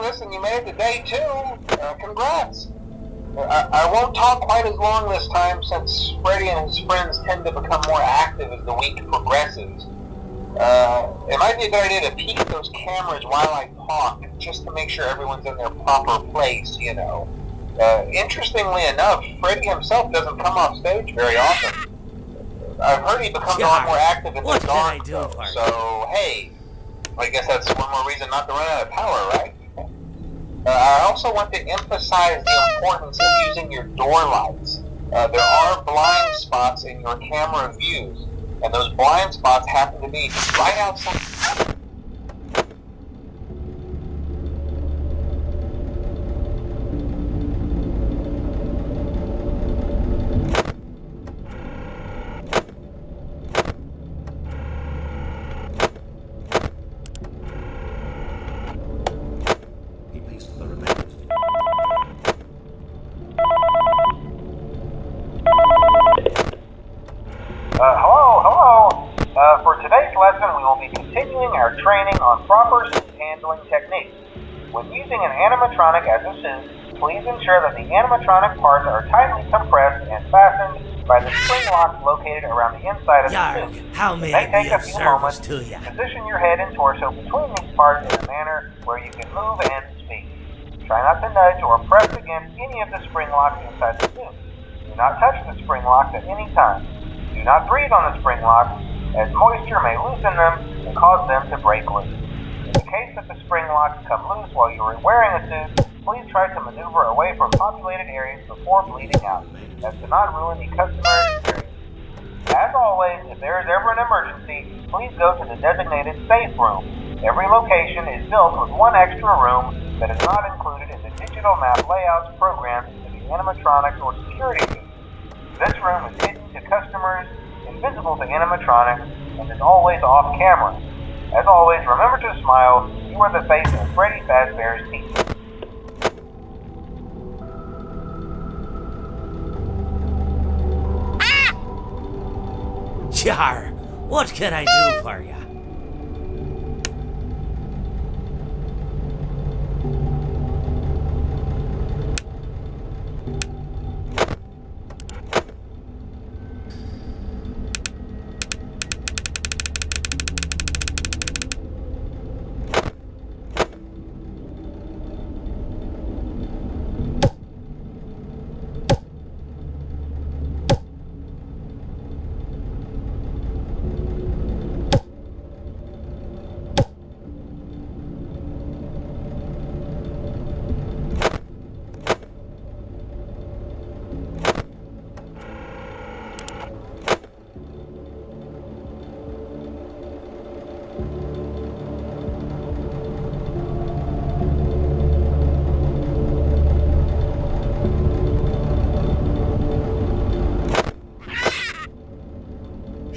listen, you made it to day 2. Congrats. I won't talk quite as long this time since Freddy and his friends tend to become more active as the week progresses. It might be a good idea to peek at those cameras while I talk, just to make sure everyone's in their proper place, you know. Interestingly enough, Freddy himself doesn't come off stage very often. I've heard he becomes a lot more active in the dark, though. So, hey, I guess that's one more reason not to run out of power, right? I also want to emphasize the importance of using your door lights. There are blind spots in your camera views, and those blind spots happen to be right outside. For today's lesson, we will be continuing our training on proper suit handling techniques. When using an animatronic as a suit, please ensure that the animatronic parts are tightly compressed and fastened by the spring locks located around the inside of the suit. How may I be of service to you? Position your head and torso between these parts in a manner where you can move and speak. Try not to nudge or press against any of the spring locks inside the suit. Do not touch the spring locks at any time. Do not breathe on the spring locks, as moisture may loosen them and cause them to break loose. In the case that the spring locks come loose while you are wearing a suit, please try to maneuver away from populated areas before bleeding out, as to not ruin the customer experience. As always, if there is ever an emergency, please go to the designated safe room. Every location is built with one extra room that is not included in the digital map layouts programmed into the animatronics or security suits. This room is hidden to customers, invisible to animatronics, and is always off camera. As always, remember to smile. You are the face of Freddy Fazbear's team. Jar, what can I do for you?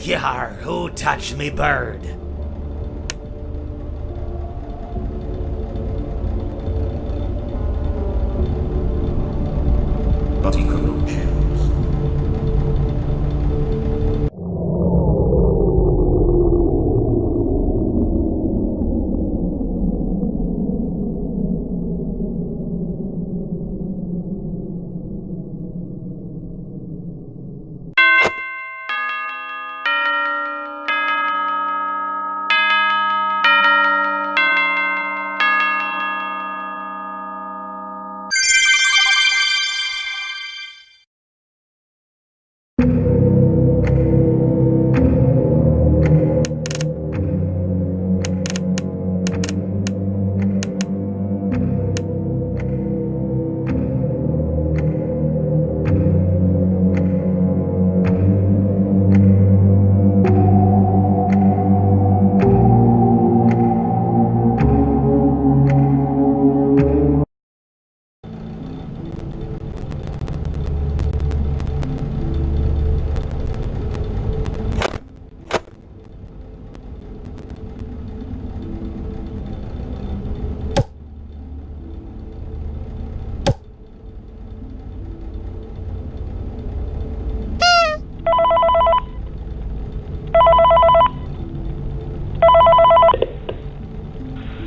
Yar, who touched me bird? But he could not choose.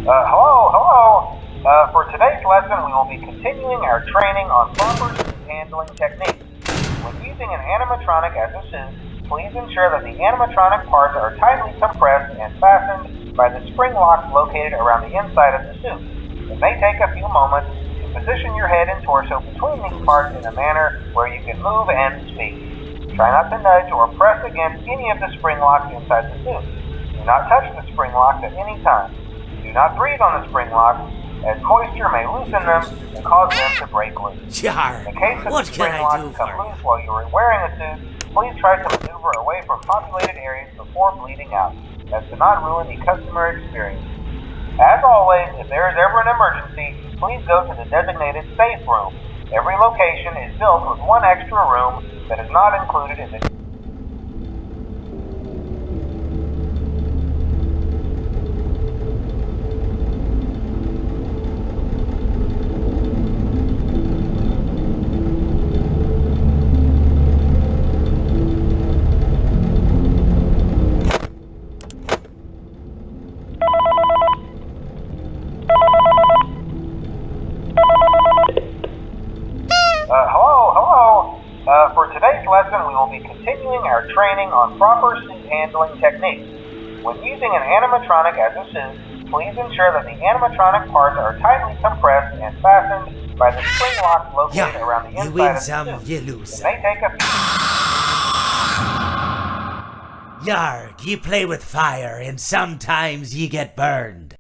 Hello. For today's lesson, we will be continuing our training on proper suit handling techniques. When using an animatronic as a suit, please ensure that the animatronic parts are tightly compressed and fastened by the spring locks located around the inside of the suit. It may take a few moments to position your head and torso between these parts in a manner where you can move and speak. Try not to nudge or press against any of the spring locks inside the suit. Do not touch the spring locks at any time. Do not breathe on the spring locks, as moisture may loosen them and cause them to break loose. Yar, In case of what the can spring I locks do come for loose you? while you are wearing a suit, please try to maneuver away from populated areas before bleeding out, as to not ruin the customer experience. As always, if there is ever an emergency, please go to the designated safe room. Every location is built with one extra room that is not included in the Hello. For today's lesson, we will be continuing our training on proper suit handling techniques. When using an animatronic as a suit, please ensure that the animatronic parts are tightly compressed and fastened by the spring locks located Yar, around the you inside win of the some, suit. you lose It some. may take a few Yarg, you play with fire and sometimes you get burned.